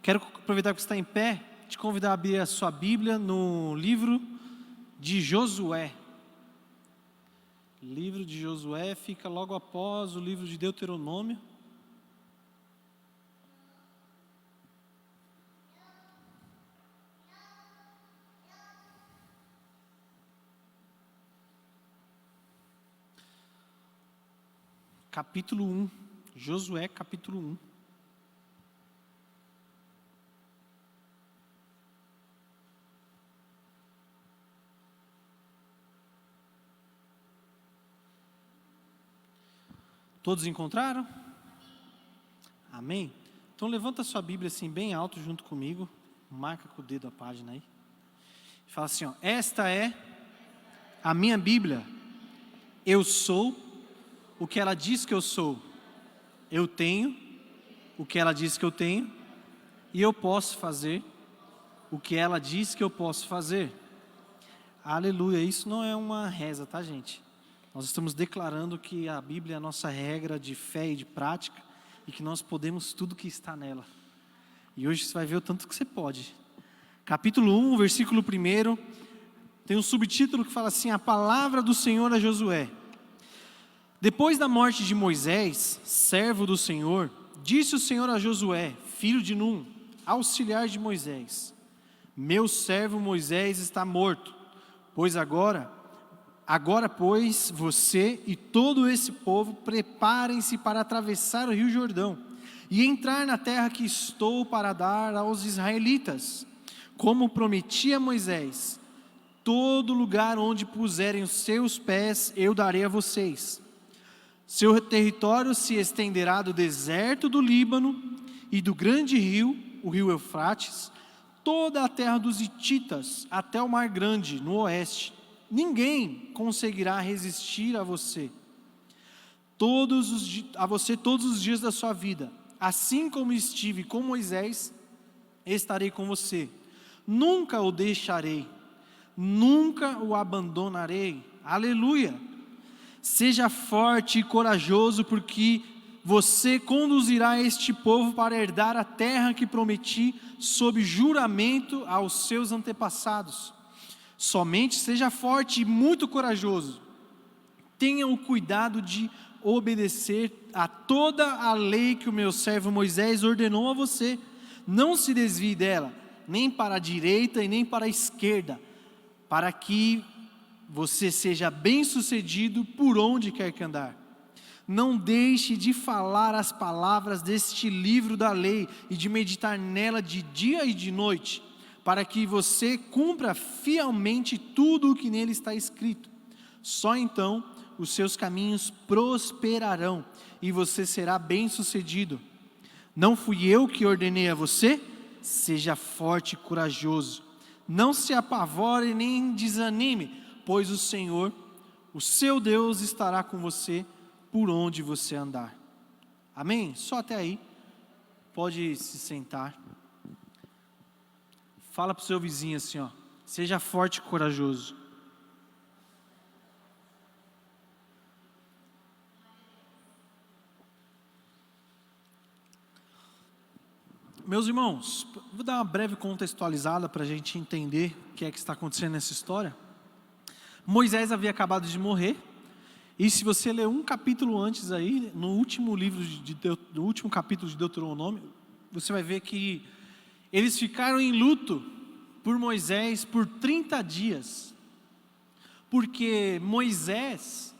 Quero aproveitar que você está em pé, te convidar a abrir a sua Bíblia no livro de Josué. Livro de Josué fica logo após o livro de Deuteronômio. Capítulo 1, Josué capítulo 1. Todos encontraram? Amém? Então levanta a sua Bíblia assim bem alto junto comigo, marca com o dedo a página aí. E fala assim, ó, esta é a minha Bíblia. Eu sou o que ela diz que eu sou. Eu tenho o que ela diz que eu tenho. E eu posso fazer o que ela diz que eu posso fazer. Aleluia, isso não é uma reza, tá, gente? Nós estamos declarando que a Bíblia é a nossa regra de fé e de prática e que nós podemos tudo que está nela. E hoje você vai ver o tanto que você pode. Capítulo 1, versículo 1, tem um subtítulo que fala assim, a palavra do Senhor a Josué. Depois da morte de Moisés, servo do Senhor, disse o Senhor a Josué, filho de Num, auxiliar de Moisés, meu servo Moisés está morto, pois agora, pois, você e todo esse povo preparem-se para atravessar o rio Jordão e entrar na terra que estou para dar aos israelitas. Como prometi a Moisés, todo lugar onde puserem os seus pés eu darei a vocês. Seu território se estenderá do deserto do Líbano e do grande rio, o rio Eufrates, toda a terra dos hititas até o Mar Grande, no oeste. Ninguém conseguirá resistir a você todos os dias da sua vida. Assim como estive com Moisés, estarei com você. Nunca o deixarei, nunca o abandonarei. Aleluia! Seja forte e corajoso, porque você conduzirá este povo para herdar a terra que prometi sob juramento aos seus antepassados. Somente seja forte e muito corajoso. Tenha o cuidado de obedecer a toda a lei que o meu servo Moisés ordenou a você. Não se desvie dela, nem para a direita e nem para a esquerda, para que você seja bem-sucedido por onde quer que andar. Não deixe de falar as palavras deste livro da lei e de meditar nela de dia e de noite, para que você cumpra fielmente tudo o que nele está escrito. Só então os seus caminhos prosperarão e você será bem-sucedido. Não fui eu que ordenei a você? Seja forte e corajoso. Não se apavore nem desanime, pois o Senhor, o seu Deus, estará com você por onde você andar. Amém? Só até aí. Pode se sentar. Fala para o seu vizinho assim, ó. Seja forte e corajoso. Meus irmãos, vou dar uma breve contextualizada para a gente entender o que é que está acontecendo nessa história. Moisés havia acabado de morrer, e se você ler um capítulo antes aí, no último capítulo de Deuteronômio, você vai ver que eles ficaram em luto por Moisés por 30 dias, porque Moisés,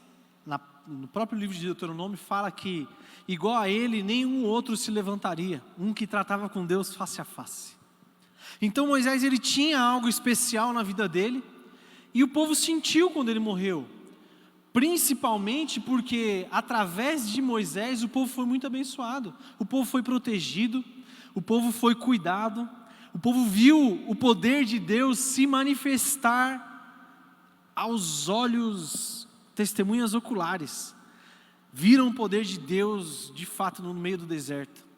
no próprio livro de Deuteronômio, fala que igual a ele, nenhum outro se levantaria, um que tratava com Deus face a face. Então Moisés, ele tinha algo especial na vida dele, e o povo sentiu quando ele morreu, principalmente porque através de Moisés o povo foi muito abençoado, o povo foi protegido, o povo foi cuidado, o povo viu o poder de Deus se manifestar aos olhos, testemunhas oculares, viram o poder de Deus de fato no meio do deserto.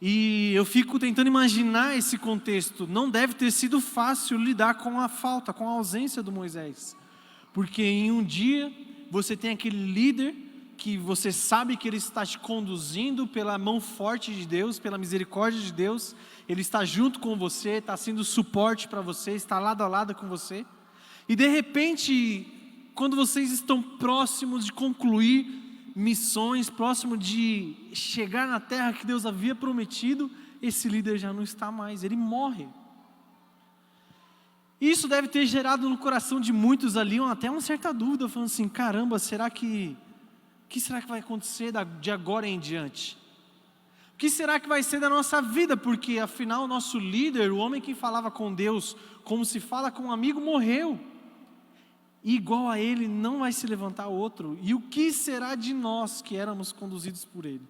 E eu fico tentando imaginar esse contexto. Não deve ter sido fácil lidar com a falta, com a ausência do Moisés, porque em um dia você tem aquele líder que você sabe que Ele está te conduzindo pela mão forte de Deus, pela misericórdia de Deus, Ele está junto com você, está sendo suporte para você, está lado a lado com você, e de repente, quando vocês estão próximos de concluir missões, próximo de chegar na terra que Deus havia prometido, esse líder já não está mais, ele morre. Isso deve ter gerado no coração de muitos ali até uma certa dúvida, falando assim, caramba, o que será que vai acontecer de agora em diante? O que será que vai ser da nossa vida? Porque afinal o nosso líder, o homem que falava com Deus como se fala com um amigo, morreu. E igual a ele não vai se levantar outro. E o que será de nós que éramos conduzidos por ele?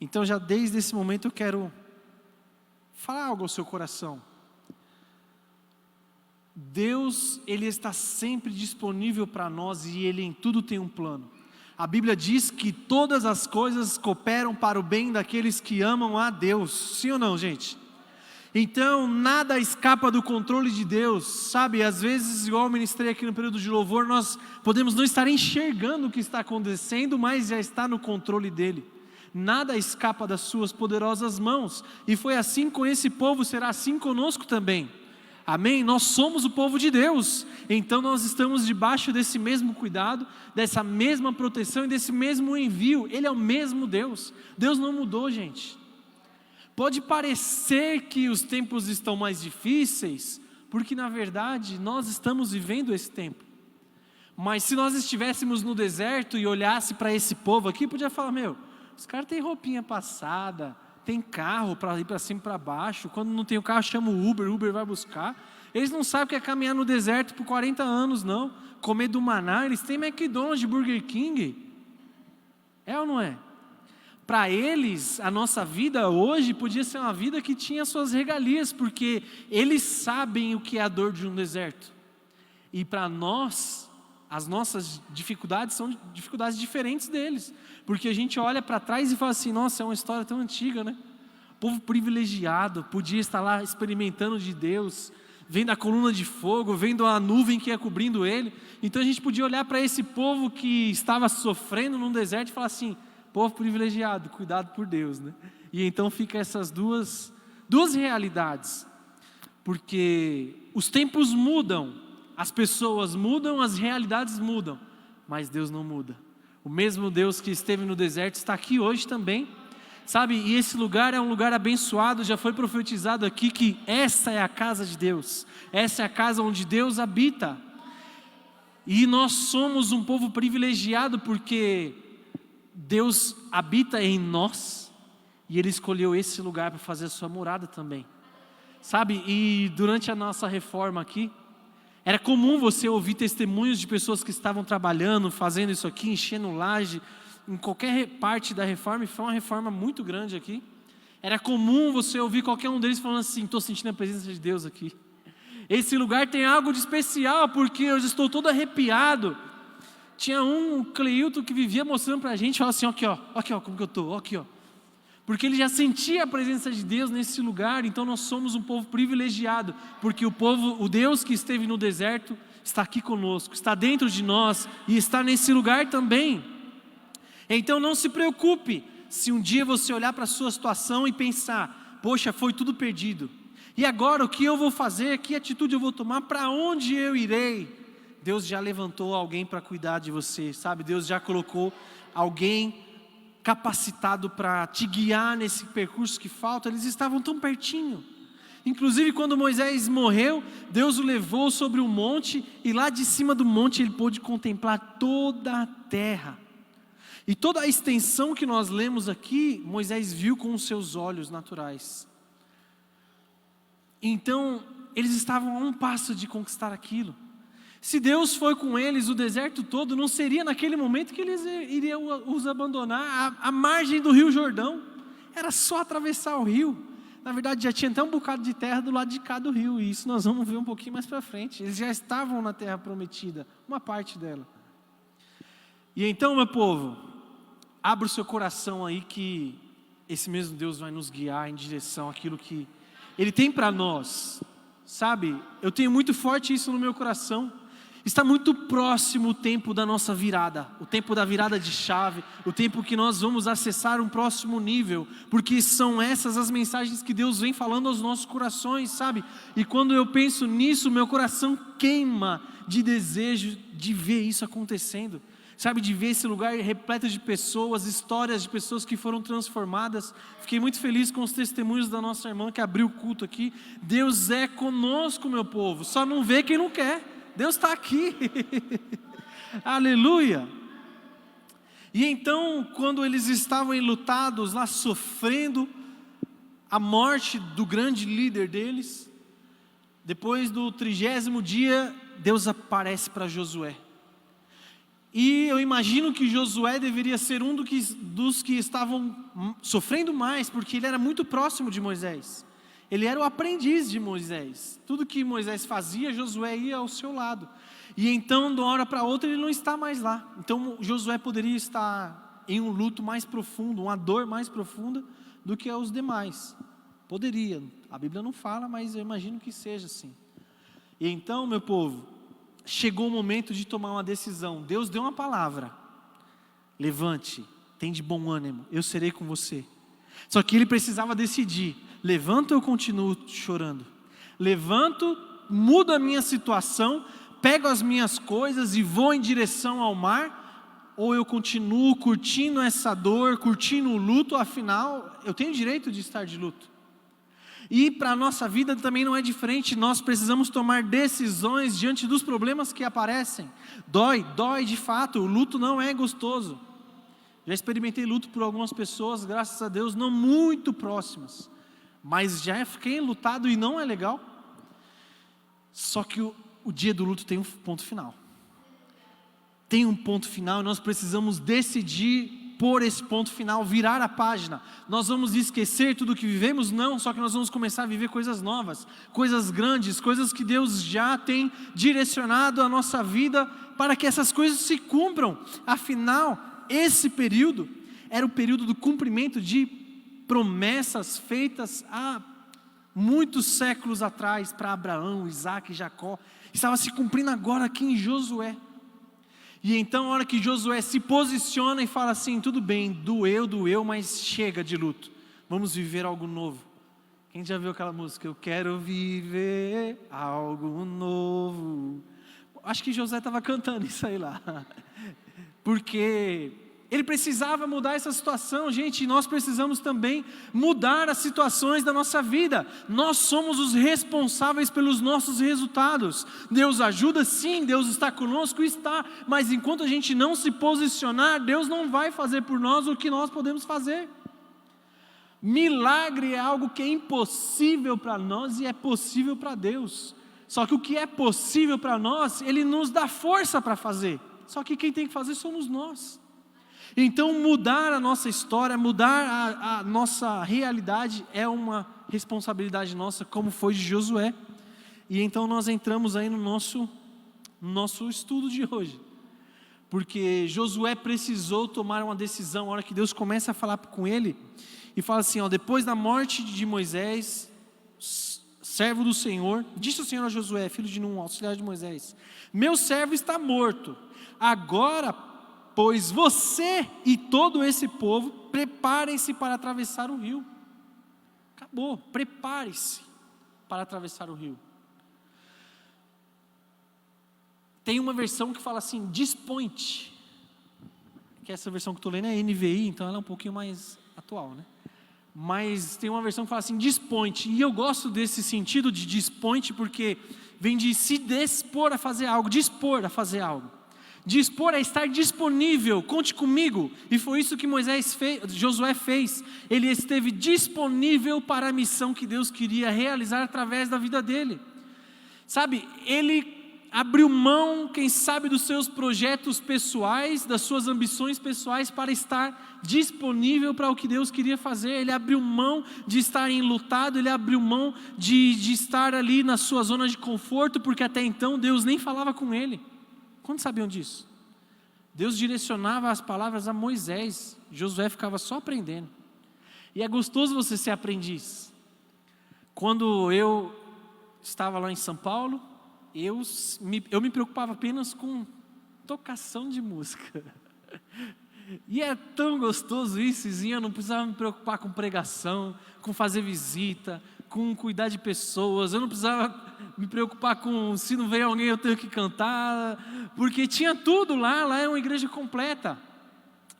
Então já desde esse momento eu quero falar algo ao seu coração. Deus, Ele está sempre disponível para nós e Ele em tudo tem um plano. A Bíblia diz que todas as coisas cooperam para o bem daqueles que amam a Deus. Sim ou não, gente? Então, nada escapa do controle de Deus, sabe? Às vezes, igual eu ministrei aqui no período de louvor, nós podemos não estar enxergando o que está acontecendo, mas já está no controle dEle. Nada escapa das suas poderosas mãos. E foi assim com esse povo, será assim conosco também. Amém? Nós somos o povo de Deus, então nós estamos debaixo desse mesmo cuidado, dessa mesma proteção e desse mesmo envio. Ele é o mesmo Deus. Deus não mudou, gente. Pode parecer que os tempos estão mais difíceis, porque na verdade nós estamos vivendo esse tempo. Mas se nós estivéssemos no deserto e olhasse para esse povo aqui, podia falar, os caras têm roupinha passada, tem carro para ir para cima e para baixo, quando não tem o carro chama o Uber vai buscar. Eles não sabem o que é caminhar no deserto por 40 anos não, comer do maná, eles têm McDonald's, Burger King. É ou não é? Para eles, a nossa vida hoje podia ser uma vida que tinha suas regalias, porque eles sabem o que é a dor de um deserto. E para nós, as nossas dificuldades são dificuldades diferentes deles, porque a gente olha para trás e fala assim, nossa, é uma história tão antiga, né? O povo privilegiado, podia estar lá experimentando de Deus, vendo a coluna de fogo, vendo a nuvem que ia cobrindo ele, então a gente podia olhar para esse povo que estava sofrendo num deserto e falar assim, povo privilegiado, cuidado por Deus, né? E então fica essas duas realidades, porque os tempos mudam, as pessoas mudam, as realidades mudam, mas Deus não muda. O mesmo Deus que esteve no deserto está aqui hoje também, sabe? E esse lugar é um lugar abençoado, já foi profetizado aqui que essa é a casa de Deus, essa é a casa onde Deus habita. E nós somos um povo privilegiado porque Deus habita em nós e Ele escolheu esse lugar para fazer a sua morada também, sabe? E durante a nossa reforma aqui, era comum você ouvir testemunhos de pessoas que estavam trabalhando, fazendo isso aqui, enchendo laje, em qualquer parte da reforma, e foi uma reforma muito grande aqui. Era comum você ouvir qualquer um deles falando assim, estou sentindo a presença de Deus aqui. Esse lugar tem algo de especial, porque eu estou todo arrepiado. Tinha um Cleilton que vivia mostrando para a gente, falava assim, aqui ó, como que eu estou, aqui ó. Porque ele já sentia a presença de Deus nesse lugar, então nós somos um povo privilegiado, porque o Deus que esteve no deserto, está aqui conosco, está dentro de nós, e está nesse lugar também. Então não se preocupe, se um dia você olhar para a sua situação e pensar, poxa, foi tudo perdido, e agora o que eu vou fazer, que atitude eu vou tomar, para onde eu irei? Deus já levantou alguém para cuidar de você, sabe? Deus já colocou alguém capacitado para te guiar nesse percurso que falta. Eles estavam tão pertinho. Inclusive quando Moisés morreu, Deus o levou sobre um monte, e lá de cima do monte ele pôde contemplar toda a terra. E toda a extensão que nós lemos aqui, Moisés viu com os seus olhos naturais. Então, eles estavam a um passo de conquistar aquilo. Se Deus foi com eles o deserto todo, não seria naquele momento que eles iriam os abandonar à margem do rio Jordão. Era só atravessar o rio. Na verdade já tinha até um bocado de terra do lado de cá do rio, e isso nós vamos ver um pouquinho mais para frente. Eles já estavam na terra prometida, uma parte dela. E então, meu povo, abra o seu coração aí, que esse mesmo Deus vai nos guiar em direção àquilo que Ele tem para nós. Sabe, eu tenho muito forte isso no meu coração. Está muito próximo o tempo da nossa virada, o tempo da virada de chave, o tempo que nós vamos acessar um próximo nível, porque são essas as mensagens que Deus vem falando aos nossos corações, sabe? E quando eu penso nisso, meu coração queima de desejo de ver isso acontecendo, sabe? De ver esse lugar repleto de pessoas, histórias de pessoas que foram transformadas. Fiquei muito feliz com os testemunhos da nossa irmã que abriu o culto aqui. Deus é conosco, meu povo, só não vê quem não quer. Deus está aqui, aleluia. E então, quando eles estavam enlutados lá, sofrendo a morte do grande líder deles, depois do 30º dia, Deus aparece para Josué. E eu imagino que Josué deveria ser um dos que estavam sofrendo mais, porque ele era muito próximo de Moisés. Ele era o aprendiz de Moisés. Tudo que Moisés fazia, Josué ia ao seu lado. E então, de uma hora para outra, ele não está mais lá. Então, Josué poderia estar em um luto mais profundo, uma dor mais profunda do que os demais. Poderia. A Bíblia não fala, mas eu imagino que seja assim. E então, meu povo, chegou o momento de tomar uma decisão. Deus deu uma palavra. Levante, tem de bom ânimo, eu serei com você. Só que ele precisava decidir. Levanto ou eu continuo chorando? Levanto, mudo a minha situação, pego as minhas coisas e vou em direção ao mar? Ou eu continuo curtindo essa dor, curtindo o luto? Afinal, eu tenho direito de estar de luto. E para a nossa vida também não é diferente. Nós precisamos tomar decisões diante dos problemas que aparecem. Dói de fato, o luto não é gostoso. Já experimentei luto por algumas pessoas, graças a Deus, não muito próximas. Mas já fiquei enlutado e não é legal. Só que o dia do luto tem um ponto final. Tem um ponto final e nós precisamos decidir por esse ponto final, virar a página. Nós vamos esquecer tudo o que vivemos? Não, só que nós vamos começar a viver coisas novas, coisas grandes, coisas que Deus já tem direcionado a nossa vida para que essas coisas se cumpram. Afinal, esse período era o período do cumprimento de promessas feitas há muitos séculos atrás para Abraão, Isaac e Jacó. Estava se cumprindo agora aqui em Josué. E então a hora que Josué se posiciona e fala assim: tudo bem, doeu, mas chega de luto, vamos viver algo novo. Quem já viu aquela música? Eu quero viver algo novo. Acho que Josué estava cantando isso aí lá. Porque ele precisava mudar essa situação, gente, e nós precisamos também mudar as situações da nossa vida. Nós somos os responsáveis pelos nossos resultados. Deus ajuda, sim, Deus está conosco, está, mas enquanto a gente não se posicionar, Deus não vai fazer por nós o que nós podemos fazer. Milagre é algo que é impossível para nós e é possível para Deus. Só que o que é possível para nós, Ele nos dá força para fazer. Só que quem tem que fazer somos nós. Então mudar a nossa história, mudar a nossa realidade é uma responsabilidade nossa, como foi de Josué. E então nós entramos aí no nosso estudo de hoje. Porque Josué precisou tomar uma decisão, a hora que Deus começa a falar com ele, e fala assim, depois da morte de Moisés, servo do Senhor, disse o Senhor a Josué, filho de Num, auxiliar de Moisés: meu servo está morto, agora, pois você e todo esse povo, preparem-se para atravessar o rio. Acabou, prepare-se para atravessar o rio. Tem uma versão que fala assim, dispõe-te, que essa versão que eu estou lendo é NVI, então ela é um pouquinho mais atual, né? Mas tem uma versão que fala assim, dispõe-te, e eu gosto desse sentido de dispõe-te, porque vem de se dispor a fazer algo, dispor a fazer algo. Dispor é estar disponível, conte comigo, e foi isso que Josué fez, ele esteve disponível para a missão que Deus queria realizar através da vida dele, sabe, ele abriu mão, quem sabe, dos seus projetos pessoais, das suas ambições pessoais, para estar disponível para o que Deus queria fazer. Ele abriu mão de estar enlutado, ele abriu mão de estar ali na sua zona de conforto, porque até então Deus nem falava com ele. Quantos sabiam disso? Deus direcionava as palavras a Moisés, Josué ficava só aprendendo. E é gostoso você ser aprendiz. Quando eu estava lá em São Paulo, eu me preocupava apenas com tocação de música. E é tão gostoso isso, eu não precisava me preocupar com pregação, com fazer visita, com cuidar de pessoas, eu não precisava me preocupar com se não veio alguém eu tenho que cantar, porque tinha tudo lá é uma igreja completa.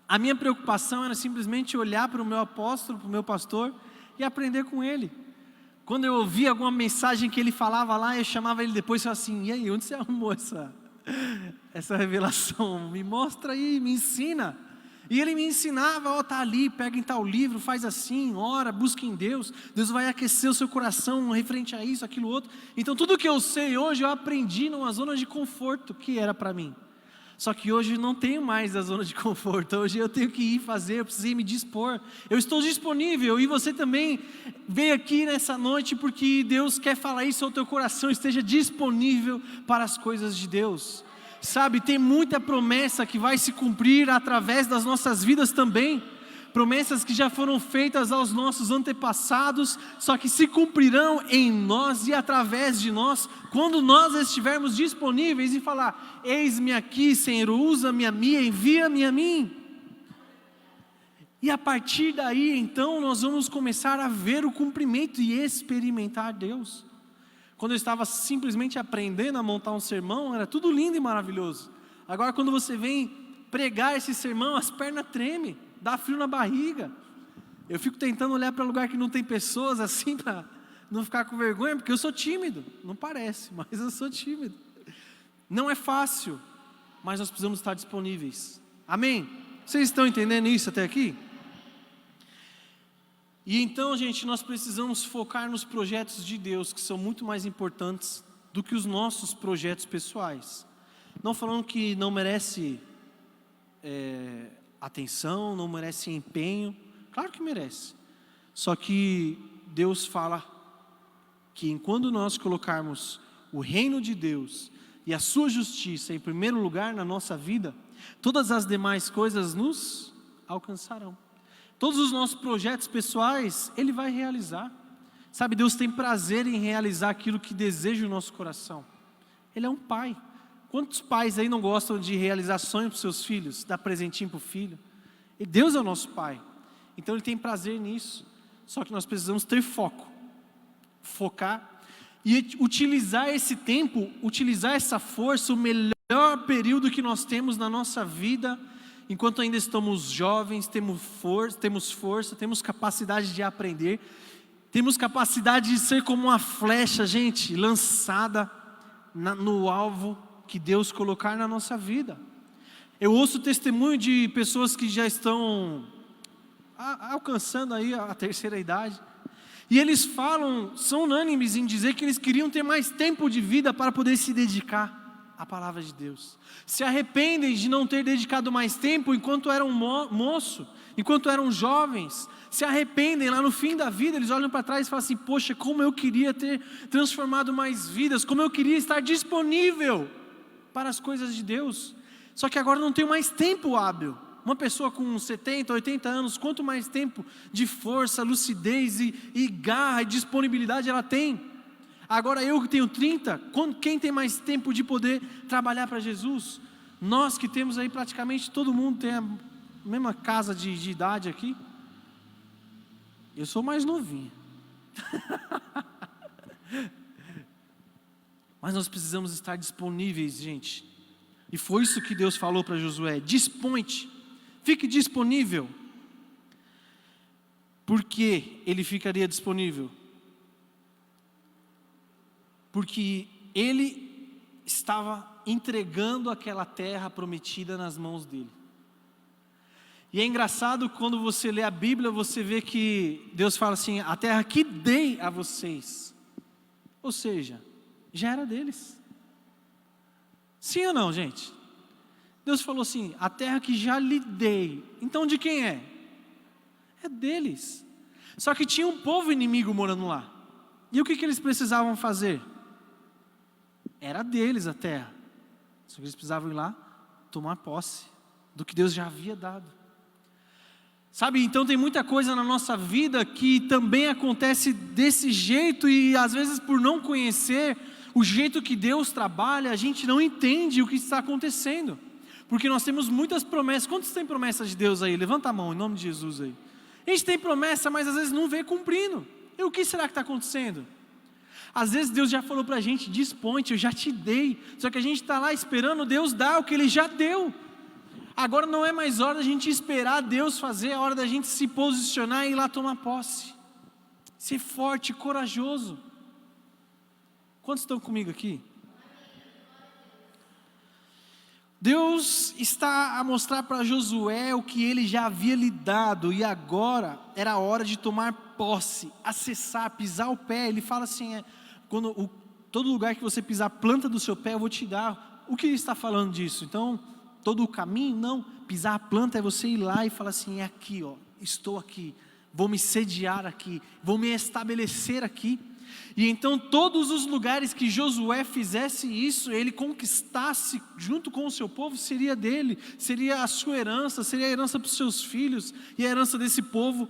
A minha preocupação era simplesmente olhar para o meu apóstolo, para o meu pastor e aprender com ele. Quando eu ouvia alguma mensagem que ele falava lá, eu chamava ele depois e falava assim, e aí, onde você arrumou essa revelação? Me mostra aí, me ensina. E ele me ensinava, tá ali, pega em tal livro, faz assim, ora, busca em Deus, Deus vai aquecer o seu coração referente a isso, aquilo outro. Então tudo que eu sei hoje, eu aprendi numa zona de conforto que era para mim. Só que hoje eu não tenho mais a zona de conforto, hoje eu tenho que ir fazer, eu preciso me dispor. Eu estou disponível e você também veio aqui nessa noite porque Deus quer falar isso ao teu coração, esteja disponível para as coisas de Deus. Sabe, tem muita promessa que vai se cumprir através das nossas vidas também. Promessas que já foram feitas aos nossos antepassados, só que se cumprirão em nós e através de nós, quando nós estivermos disponíveis e falar, eis-me aqui, Senhor, usa-me a mim, envia-me a mim. E a partir daí, então, nós vamos começar a ver o cumprimento e experimentar Deus. Quando eu estava simplesmente aprendendo a montar um sermão, era tudo lindo e maravilhoso. Agora quando você vem pregar esse sermão, as pernas tremem, dá frio na barriga. Eu fico tentando olhar para lugar que não tem pessoas assim, para não ficar com vergonha, porque eu sou tímido. Não parece, mas eu sou tímido. Não é fácil, mas nós precisamos estar disponíveis. Amém? Vocês estão entendendo isso até aqui? E então, gente, nós precisamos focar nos projetos de Deus, que são muito mais importantes do que os nossos projetos pessoais. Não falando que não merece atenção, não merece empenho, claro que merece. Só que Deus fala que enquanto nós colocarmos o reino de Deus e a sua justiça em primeiro lugar na nossa vida, todas as demais coisas nos alcançarão. Todos os nossos projetos pessoais, Ele vai realizar. Sabe, Deus tem prazer em realizar aquilo que deseja o nosso coração. Ele é um pai. Quantos pais aí não gostam de realizar sonhos para os seus filhos? Dar presentinho para o filho? E Deus é o nosso pai. Então Ele tem prazer nisso. Só que nós precisamos ter foco. Focar. E utilizar esse tempo, utilizar essa força, o melhor período que nós temos na nossa vida, enquanto ainda estamos jovens, temos força, temos capacidade de aprender, temos capacidade de ser como uma flecha, gente, lançada no alvo que Deus colocar na nossa vida. Eu ouço testemunho de pessoas que já estão alcançando aí a terceira idade, e eles falam, são unânimes em dizer que eles queriam ter mais tempo de vida para poder se dedicar a palavra de Deus. Se arrependem de não ter dedicado mais tempo enquanto eram moço, enquanto eram jovens. Se arrependem lá no fim da vida, eles olham para trás e falam assim, poxa, como eu queria ter transformado mais vidas, como eu queria estar disponível para as coisas de Deus. Só que agora não tenho mais tempo hábil. Uma pessoa com 70, 80 anos, quanto mais tempo de força, lucidez e garra e disponibilidade ela tem? Agora eu que tenho 30, quem tem mais tempo de poder trabalhar para Jesus? Nós que temos aí praticamente todo mundo tem a mesma casa de idade aqui. Eu sou mais novinho. Mas nós precisamos estar disponíveis, gente. E foi isso que Deus falou para Josué: dispõe-te, fique disponível. Por que ele ficaria disponível? Porque ele estava entregando aquela terra prometida nas mãos dele. E é engraçado quando você lê a Bíblia, você vê que Deus fala assim, a terra que dei a vocês. Ou seja, já era deles. Sim ou não, gente? Deus falou assim, a terra que já lhe dei. Então de quem é? É deles. Só que tinha um povo inimigo morando lá. E o que eles precisavam fazer? Era deles a terra. Só que eles precisavam ir lá tomar posse do que Deus já havia dado. Sabe, então tem muita coisa na nossa vida que também acontece desse jeito, e às vezes por não conhecer, o jeito que Deus trabalha, a gente não entende o que está acontecendo, porque nós temos muitas promessas. Quantos têm promessas de Deus aí? Levanta a mão, em nome de Jesus aí. A gente tem promessa, mas às vezes não vê cumprindo. E o que será que está acontecendo? Às vezes Deus já falou para a gente, dispõe, eu já te dei, só que a gente está lá esperando Deus dar o que Ele já deu. Agora não é mais hora da gente esperar Deus fazer, é hora da gente se posicionar e ir lá tomar posse. Ser forte, corajoso. Quantos estão comigo aqui? Deus está a mostrar para Josué o que ele já havia lhe dado, e agora era a hora de tomar posse, acessar, pisar o pé. Ele fala assim, todo lugar que você pisar a planta do seu pé eu vou te dar. O que ele está falando disso? Então, todo o caminho? Não, pisar a planta é você ir lá e falar assim, é aqui, ó, estou aqui, vou me sediar aqui, vou me estabelecer aqui. E então todos os lugares que Josué fizesse isso, ele conquistasse junto com o seu povo, seria dele, seria a sua herança, seria a herança para os seus filhos, e a herança desse povo,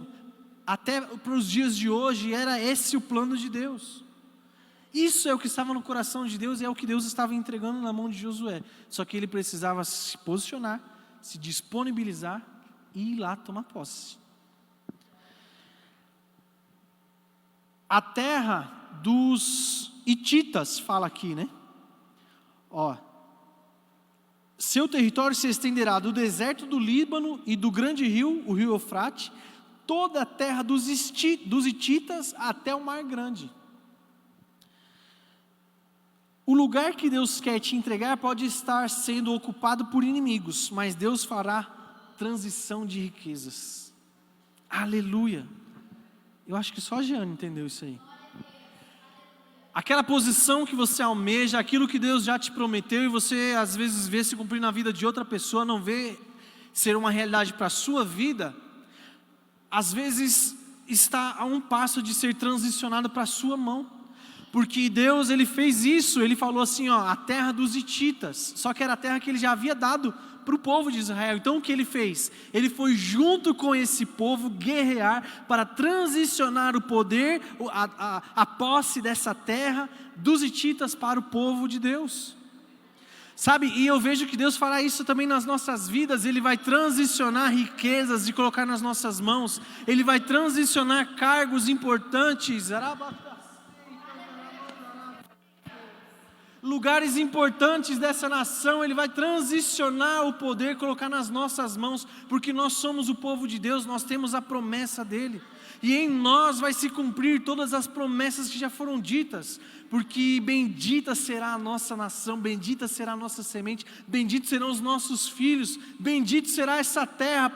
até para os dias de hoje, era esse o plano de Deus. Isso é o que estava no coração de Deus, e é o que Deus estava entregando na mão de Josué, só que ele precisava se posicionar, se disponibilizar, e ir lá tomar posse. A terra dos hititas, fala aqui, né? Ó, seu território se estenderá do deserto do Líbano e do grande rio, o rio Eufrate, toda a terra dos hititas até o mar grande. O lugar que Deus quer te entregar pode estar sendo ocupado por inimigos, mas Deus fará transição de riquezas. Aleluia! Eu acho que só a Jeane entendeu isso aí. Aquela posição que você almeja, aquilo que Deus já te prometeu, e você às vezes vê se cumprir na vida de outra pessoa, não vê ser uma realidade para a sua vida, às vezes está a um passo de ser transicionado para a sua mão. Porque Deus, Ele fez isso, Ele falou assim, ó, a terra dos hititas, só que era a terra que Ele já havia dado para o povo de Israel. Então o que Ele fez? Ele foi junto com esse povo guerrear para transicionar o poder, a posse dessa terra dos hititas para o povo de Deus. Sabe, e eu vejo que Deus fará isso também nas nossas vidas. Ele vai transicionar riquezas e colocar nas nossas mãos, Ele vai transicionar cargos importantes, lugares importantes dessa nação, Ele vai transicionar o poder, colocar nas nossas mãos, porque nós somos o povo de Deus, nós temos a promessa dEle, e em nós vai se cumprir todas as promessas que já foram ditas, porque bendita será a nossa nação, bendita será a nossa semente, benditos serão os nossos filhos, bendito será essa terra,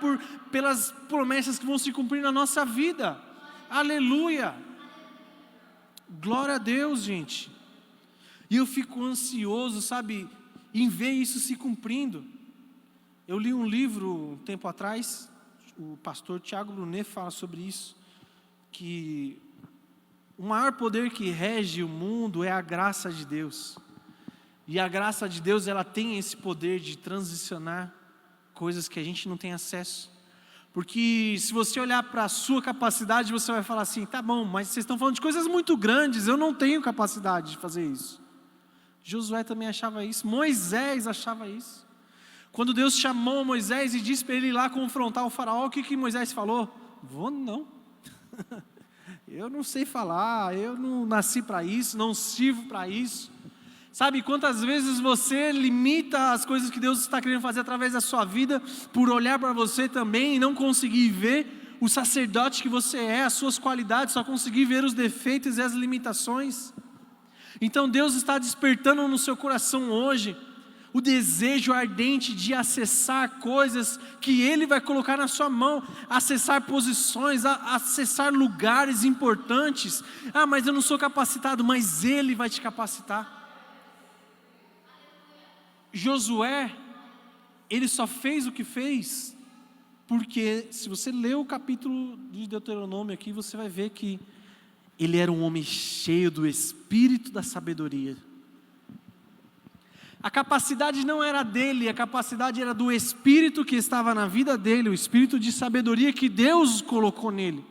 pelas promessas que vão se cumprir na nossa vida. Aleluia, glória a Deus, gente. E eu fico ansioso, sabe, em ver isso se cumprindo. Eu li um livro um tempo atrás, o pastor Tiago Brunet fala sobre isso, que o maior poder que rege o mundo é a graça de Deus. E a graça de Deus, ela tem esse poder de transicionar coisas que a gente não tem acesso. Porque se você olhar para a sua capacidade, você vai falar assim, tá bom, mas vocês estão falando de coisas muito grandes, eu não tenho capacidade de fazer isso. Josué também achava isso, Moisés achava isso. Quando Deus chamou Moisés e disse para ele ir lá confrontar o faraó, o que Moisés falou? Vou não, eu não sei falar, eu não nasci para isso, não sirvo para isso. Sabe quantas vezes você limita as coisas que Deus está querendo fazer através da sua vida, por olhar para você também e não conseguir ver o sacerdote que você é, as suas qualidades, só conseguir ver os defeitos e as limitações. Então Deus está despertando no seu coração hoje o desejo ardente de acessar coisas que Ele vai colocar na sua mão, acessar posições, acessar lugares importantes. Ah, mas eu não sou capacitado, mas Ele vai te capacitar. Josué, ele só fez o que fez porque, se você ler o capítulo de Deuteronômio aqui, você vai ver que ele era um homem cheio do espírito da sabedoria. A capacidade não era dele, a capacidade era do espírito que estava na vida dele, o espírito de sabedoria que Deus colocou nele.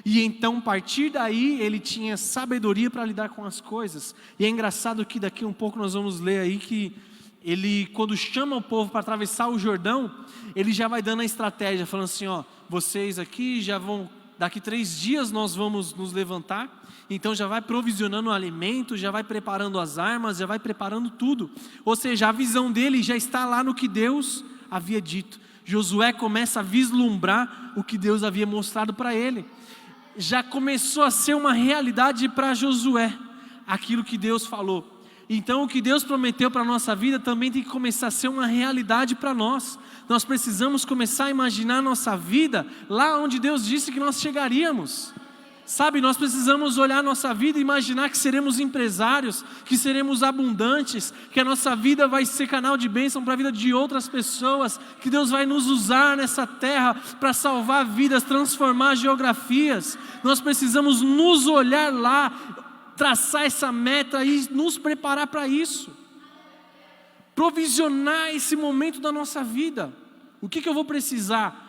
E então, a partir daí, ele tinha sabedoria para lidar com as coisas. E é engraçado que daqui um pouco nós vamos ler aí que ele, quando chama o povo para atravessar o Jordão, ele já vai dando a estratégia, falando assim, ó, vocês aqui já vão, daqui 3 dias nós vamos nos levantar, então já vai provisionando o alimento, já vai preparando as armas, já vai preparando tudo. Ou seja, a visão dele já está lá no que Deus havia dito. Josué começa a vislumbrar o que Deus havia mostrado para ele. Já começou a ser uma realidade para Josué, aquilo que Deus falou. Então o que Deus prometeu para a nossa vida também tem que começar a ser uma realidade para nós. Nós precisamos começar a imaginar a nossa vida lá onde Deus disse que nós chegaríamos. Sabe, nós precisamos olhar a nossa vida e imaginar que seremos empresários, que seremos abundantes, que a nossa vida vai ser canal de bênção para a vida de outras pessoas, que Deus vai nos usar nessa terra para salvar vidas, transformar geografias. Nós precisamos nos olhar lá, traçar essa meta e nos preparar para isso. Provisionar esse momento da nossa vida. O que eu vou precisar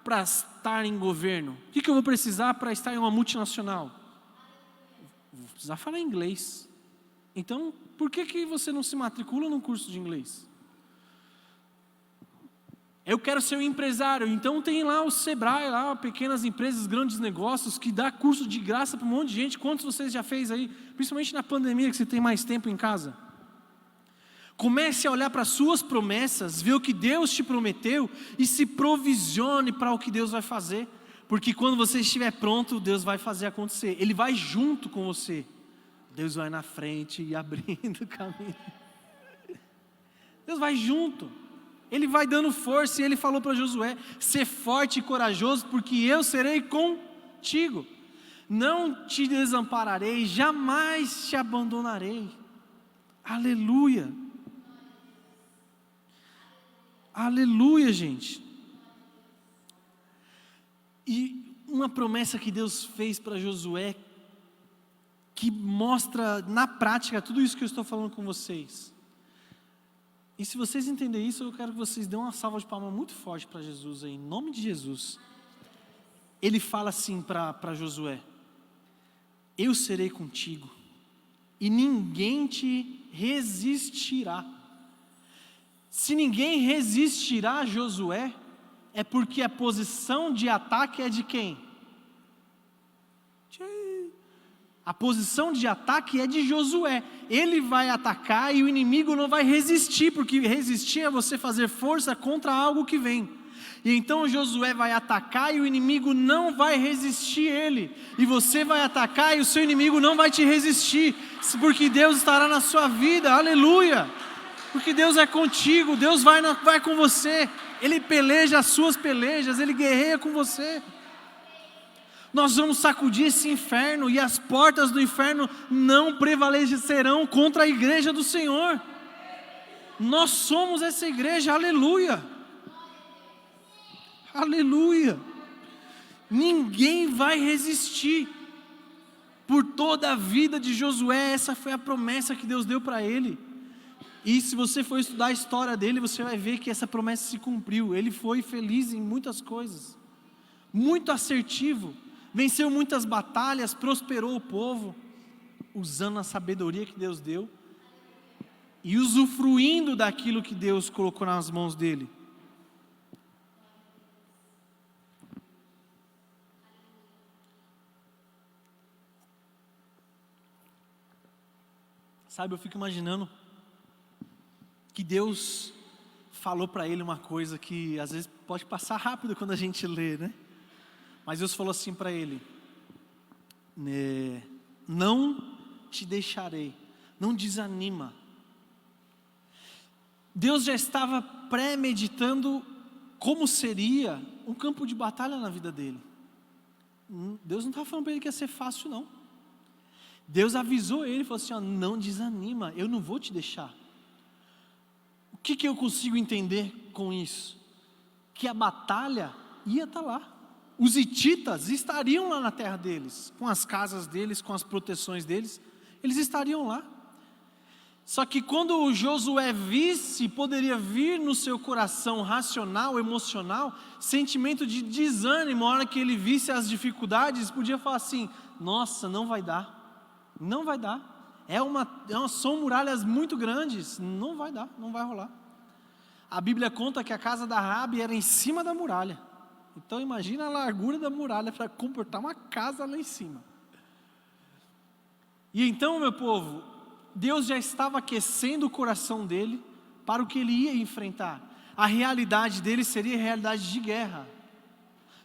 para estar em governo? O que eu vou precisar para estar em uma multinacional? Vou precisar falar inglês. Então, por que você não se matricula num curso de inglês? Eu quero ser um empresário, então tem lá o Sebrae, lá, pequenas empresas, grandes negócios, que dá curso de graça para um monte de gente. Quantos vocês já fez aí? Principalmente na pandemia, que você tem mais tempo em casa. Comece a olhar para as suas promessas, ver o que Deus te prometeu e se provisione para o que Deus vai fazer. Porque quando você estiver pronto, Deus vai fazer acontecer. Ele vai junto com você. Deus vai na frente e abrindo o caminho. Deus vai junto. Ele vai dando força e ele falou para Josué, ser forte e corajoso, porque eu serei contigo. Não te desampararei, jamais te abandonarei. Aleluia. Aleluia, gente. E uma promessa que Deus fez para Josué, que mostra na prática tudo isso que eu estou falando com vocês. E se vocês entenderem isso, eu quero que vocês dêem uma salva de palmas muito forte para Jesus aí, em nome de Jesus. Ele fala assim para Josué: eu serei contigo, e ninguém te resistirá. Se ninguém resistirá a Josué, é porque a posição de ataque é de quem? A posição de ataque é de Josué. Ele vai atacar e o inimigo não vai resistir, porque resistir é você fazer força contra algo que vem. E então Josué vai atacar e o inimigo não vai resistir ele. E você vai atacar e o seu inimigo não vai te resistir, porque Deus estará na sua vida, aleluia. Porque Deus é contigo, Deus vai com você. Ele peleja as suas pelejas, Ele guerreia com você. Nós vamos sacudir esse inferno e as portas do inferno não prevalecerão contra a igreja do Senhor. Nós somos essa igreja, aleluia. Aleluia. Ninguém vai resistir. Por toda a vida de Josué, essa foi a promessa que Deus deu para ele. E se você for estudar a história dele, você vai ver que essa promessa se cumpriu. Ele foi feliz em muitas coisas, muito assertivo, venceu muitas batalhas, prosperou o povo, usando a sabedoria que Deus deu e usufruindo daquilo que Deus colocou nas mãos dele. Sabe, eu fico imaginando que Deus falou para ele uma coisa que às vezes pode passar rápido quando a gente lê, né? Mas Deus falou assim para ele: não te deixarei, não desanima. Deus já estava premeditando como seria um campo de batalha na vida dele. Deus não estava falando para ele que ia ser fácil, não. Deus avisou ele, falou assim: ó, não desanima, eu não vou te deixar. O que eu consigo entender com isso? Que a batalha ia estar lá. Os hititas estariam lá na terra deles, com as casas deles, com as proteções deles, eles estariam lá. Só que quando Josué visse, poderia vir no seu coração racional, emocional, sentimento de desânimo, a hora que ele visse as dificuldades, podia falar assim: nossa, não vai dar, não vai dar, são muralhas muito grandes, não vai dar, não vai rolar. A Bíblia conta que a casa da Raabe era em cima da muralha, então imagina a largura da muralha para comportar uma casa lá em cima. E então, meu povo, Deus já estava aquecendo o coração dele para o que ele ia enfrentar. A realidade dele seria a realidade de guerra.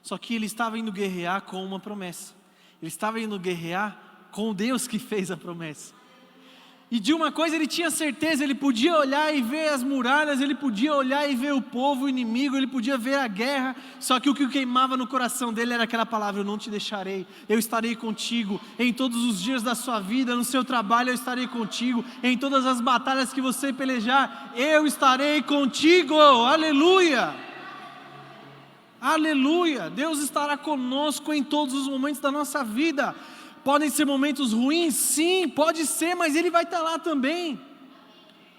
Só que ele estava indo guerrear com uma promessa. Ele estava indo guerrear com Deus que fez a promessa. E de uma coisa ele tinha certeza, ele podia olhar e ver as muralhas, ele podia olhar e ver o povo, o inimigo, ele podia ver a guerra, só que o que queimava no coração dele era aquela palavra: eu não te deixarei, eu estarei contigo, em todos os dias da sua vida, no seu trabalho eu estarei contigo, em todas as batalhas que você pelejar, eu estarei contigo, aleluia, aleluia. Deus estará conosco em todos os momentos da nossa vida. Podem ser momentos ruins? Sim, pode ser, mas Ele vai estar lá também.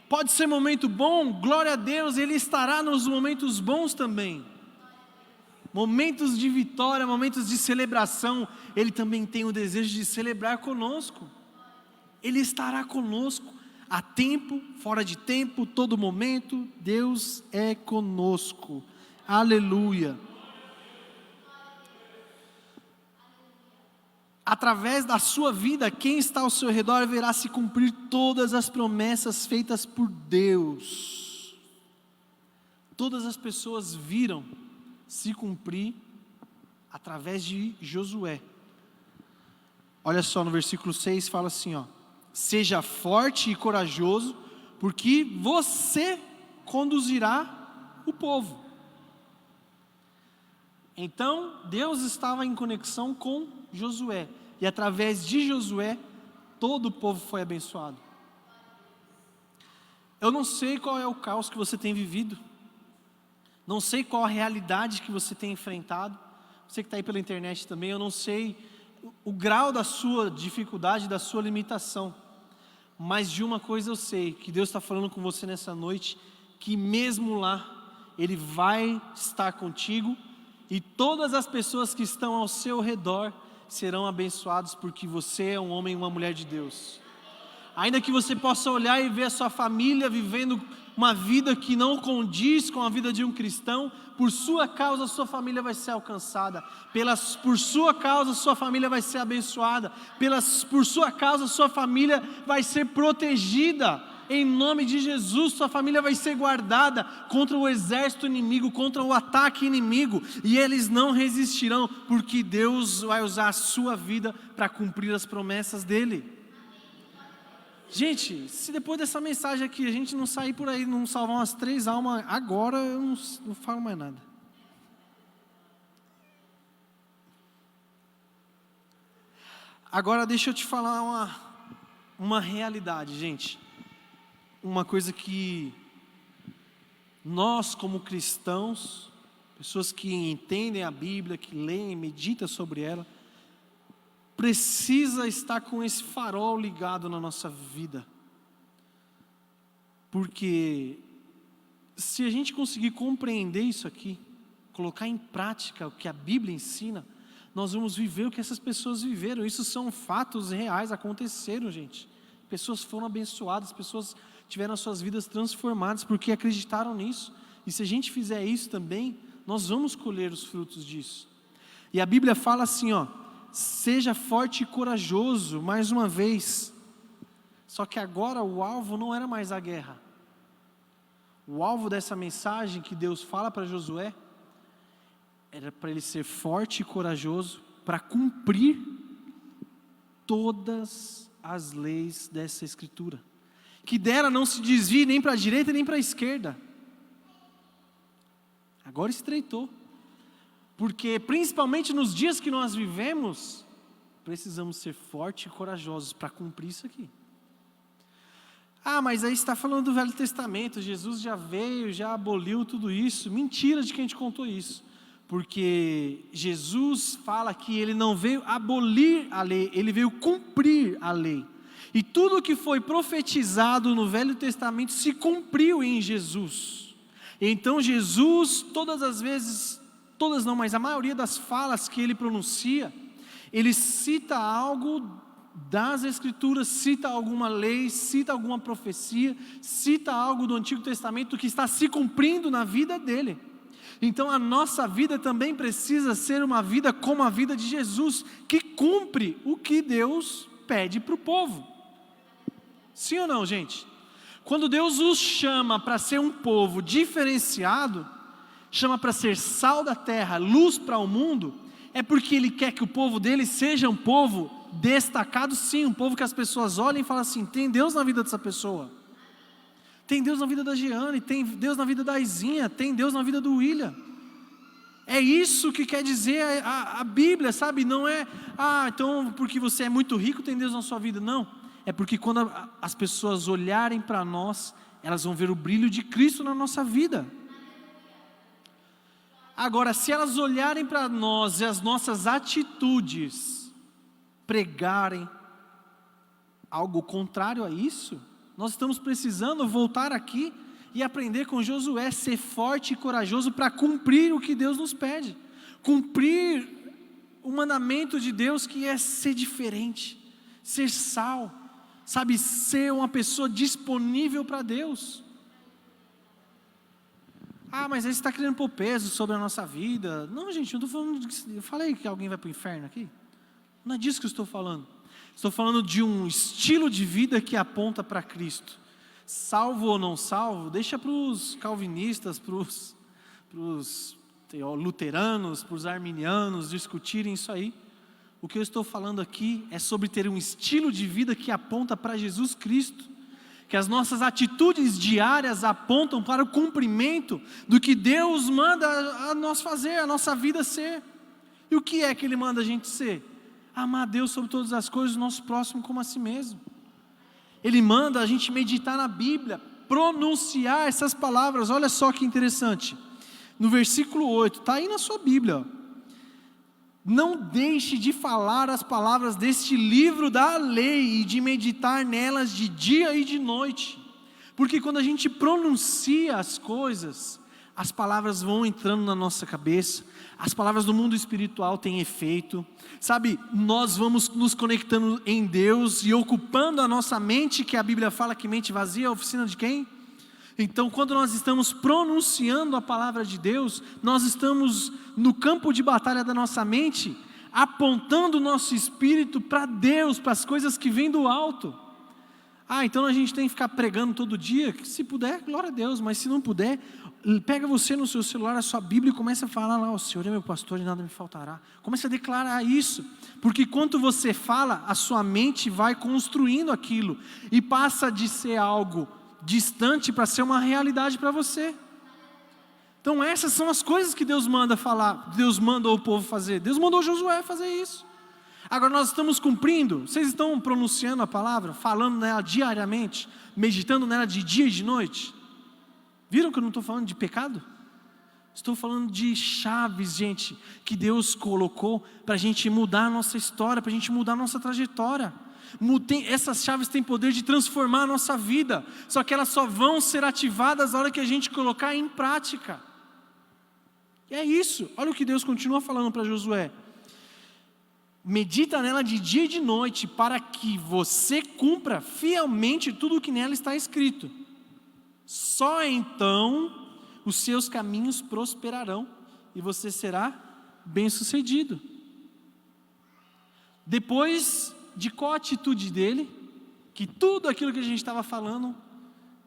Pode ser momento bom? Glória a Deus, Ele estará nos momentos bons também. Momentos de vitória, momentos de celebração, Ele também tem o desejo de celebrar conosco. Ele estará conosco, a tempo, fora de tempo, todo momento, Deus é conosco. Aleluia. Através da sua vida, quem está ao seu redor verá se cumprir todas as promessas feitas por Deus. Todas as pessoas viram se cumprir através de Josué. Olha só, no versículo 6 fala assim, ó: seja forte e corajoso, porque você conduzirá o povo. Então, Deus estava em conexão com Josué, e através de Josué, todo o povo foi abençoado. Eu não sei qual é o caos que você tem vivido, não sei qual a realidade que você tem enfrentado, você que está aí pela internet também, eu não sei o grau da sua dificuldade, da sua limitação, mas de uma coisa eu sei, que Deus está falando com você nessa noite, que mesmo lá, Ele vai estar contigo, e todas as pessoas que estão ao seu redor serão abençoados, porque você é um homem e uma mulher de Deus. Ainda que você possa olhar e ver a sua família vivendo uma vida que não condiz com a vida de um cristão, por sua causa a sua família vai ser alcançada, por sua causa a sua família vai ser abençoada, por sua causa a sua família vai ser protegida. Em nome de Jesus, sua família vai ser guardada contra o exército inimigo, contra o ataque inimigo, e eles não resistirão, porque Deus vai usar a sua vida para cumprir as promessas dEle. Gente, se depois dessa mensagem aqui a gente não sair por aí, não salvar umas 3 almas, agora eu não falo mais nada. Agora deixa eu te falar uma realidade, gente. Uma coisa que nós como cristãos, pessoas que entendem a Bíblia, que leem, meditam sobre ela, precisa estar com esse farol ligado na nossa vida. Porque se a gente conseguir compreender isso aqui, colocar em prática o que a Bíblia ensina, nós vamos viver o que essas pessoas viveram. Isso são fatos reais, aconteceram, gente. Pessoas foram abençoadas, pessoas tiveram as suas vidas transformadas porque acreditaram nisso. E se a gente fizer isso também, nós vamos colher os frutos disso. E a Bíblia fala assim, ó: seja forte e corajoso, mais uma vez. Só que agora o alvo não era mais a guerra. O alvo dessa mensagem que Deus fala para Josué era para ele ser forte e corajoso para cumprir todas as leis dessa escritura, que dela não se desvie nem para a direita nem para a esquerda. Agora estreitou, porque principalmente nos dias que nós vivemos, precisamos ser fortes e corajosos para cumprir isso aqui. Ah, mas aí está falando do Velho Testamento, Jesus já veio, já aboliu tudo isso. Mentira de quem te contou isso, porque Jesus fala que Ele não veio abolir a lei, Ele veio cumprir a lei. E tudo que foi profetizado no Velho Testamento se cumpriu em Jesus. Então Jesus, todas as vezes, todas não, mas a maioria das falas que ele pronuncia, ele cita algo das Escrituras, cita alguma lei, cita alguma profecia, cita algo do Antigo Testamento que está se cumprindo na vida dele. Então a nossa vida também precisa ser uma vida como a vida de Jesus, que cumpre o que Deus pede para o povo. Sim ou não, gente? Quando Deus os chama para ser um povo diferenciado, chama para ser sal da terra, luz para o mundo, é porque Ele quer que o povo dele seja um povo destacado, sim, um povo que as pessoas olhem e falam assim: tem Deus na vida dessa pessoa, tem Deus na vida da Giane, tem Deus na vida da Izinha, tem Deus na vida do William. É isso que quer dizer a Bíblia, sabe? Não é, então porque você é muito rico tem Deus na sua vida, não. É porque quando as pessoas olharem para nós, elas vão ver o brilho de Cristo na nossa vida. Agora, se elas olharem para nós e as nossas atitudes pregarem algo contrário a isso, nós estamos precisando voltar aqui e aprender com Josué, ser forte e corajoso para cumprir o que Deus nos pede, cumprir o mandamento de Deus, que é ser diferente, ser sal, sabe, ser uma pessoa disponível para Deus. Mas aí você está querendo pôr peso sobre a nossa vida. Não, gente, eu não estou falando eu falei que alguém vai para o inferno aqui? Não é disso que eu estou falando. Estou falando de um estilo de vida que aponta para Cristo. Salvo ou não salvo, deixa para os calvinistas, para os luteranos, para os arminianos discutirem isso aí. O que eu estou falando aqui é sobre ter um estilo de vida que aponta para Jesus Cristo, que as nossas atitudes diárias apontam para o cumprimento do que Deus manda a nós fazer, a nossa vida ser. E o que é que Ele manda a gente ser? Amar a Deus sobre todas as coisas, o nosso próximo como a si mesmo. Ele manda a gente meditar na Bíblia, pronunciar essas palavras. Olha só que interessante, no versículo 8, está aí na sua Bíblia, ó. Não deixe de falar as palavras deste livro da lei e de meditar nelas de dia e de noite, porque quando a gente pronuncia as coisas, as palavras vão entrando na nossa cabeça, as palavras do mundo espiritual têm efeito, sabe, nós vamos nos conectando em Deus e ocupando a nossa mente, que a Bíblia fala que mente vazia é a oficina de quem? Então quando nós estamos pronunciando a palavra de Deus, nós estamos no campo de batalha da nossa mente, apontando o nosso espírito para Deus, para as coisas que vêm do alto. Então a gente tem que ficar pregando todo dia, se puder, glória a Deus, mas se não puder, pega você no seu celular, a sua Bíblia e começa a falar lá: o Senhor é meu pastor e nada me faltará. Comece a declarar isso, porque enquanto você fala, a sua mente vai construindo aquilo, e passa de ser algo distante para ser uma realidade para você. Então essas são as coisas que Deus manda falar, Deus mandou o povo fazer, Deus mandou Josué fazer isso. Agora nós estamos cumprindo, vocês estão pronunciando a palavra, falando nela diariamente, meditando nela de dia e de noite? Viram que eu não estou falando de pecado? Estou falando de chaves, gente, que Deus colocou para a gente mudar a nossa história, para a gente mudar a nossa trajetória. Essas chaves têm poder de transformar a nossa vida, só que elas só vão ser ativadas na hora que a gente colocar em prática. E é isso, olha o que Deus continua falando para Josué: medita nela de dia e de noite, para que você cumpra fielmente tudo o que nela está escrito. Só então os seus caminhos prosperarão e você será bem-sucedido. Depois de qual a atitude dele, que tudo aquilo que a gente estava falando